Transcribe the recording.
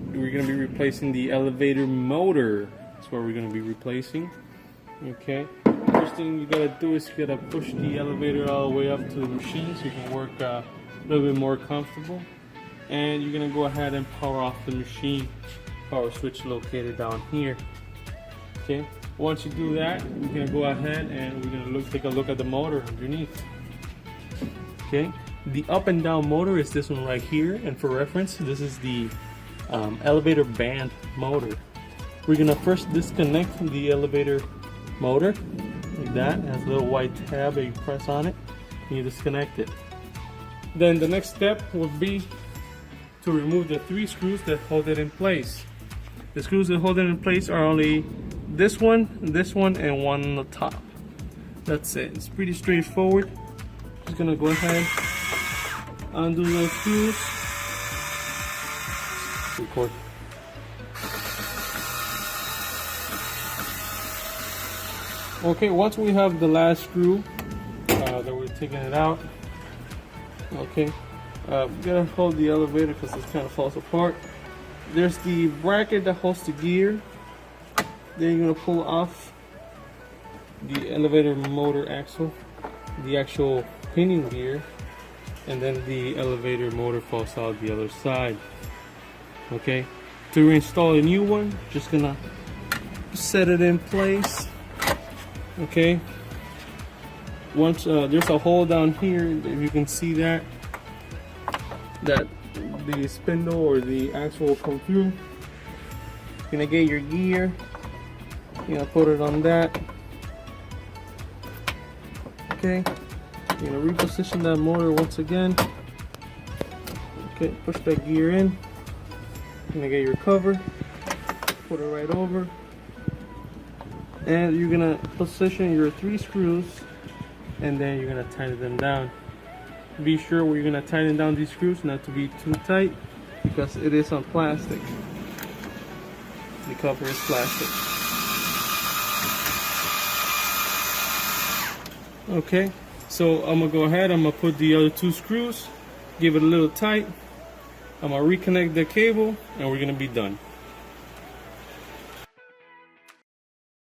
we're going to be replacing the elevator motor. That's what we're going to be replacing. Okay. First thing you got to do is you got to push the elevator all the way up to the machine so you can work a little bit more comfortable. And you're going to go ahead and power off the machine. Power switch located down here. Okay. Once you do that, we're going to go ahead and we're going to take a look at the motor underneath. Okay. The up and down motor is this one right here, and for reference, this is the elevator band motor. We're gonna first disconnect the elevator motor like that. It has a little white tab that you press on it and you disconnect it. Then the next step would be to remove the 3 screws that hold it in place. The screws that hold it in place are only this one, and one on the top. That's it. It's pretty straightforward. Just gonna go ahead, undo those screws. Record. Okay, once we have the last screw that we're taking it out, okay, we gotta hold the elevator because it kind of falls apart. There's the bracket that holds the gear. Then you're gonna pull off the elevator motor axle, the actual pinion gear, and then the elevator motor falls out the other side. Okay, to reinstall a new one, just gonna set it in place. Okay, once there's a hole down here, if you can see that the spindle or the axle will come through. You're gonna get your gear, you're gonna put it on that. Okay, you're gonna reposition that motor once again. Okay, push that gear in. You're gonna get your cover, put it right over, and you're gonna position your 3 screws, and then you're gonna tighten them down. Be sure when you're gonna tighten down these screws not to be too tight because it is on plastic. The cover is plastic. Okay, so I'm gonna go ahead, I'm gonna put the other 2 screws, give it a little tight. I'm gonna reconnect the cable and we're gonna be done.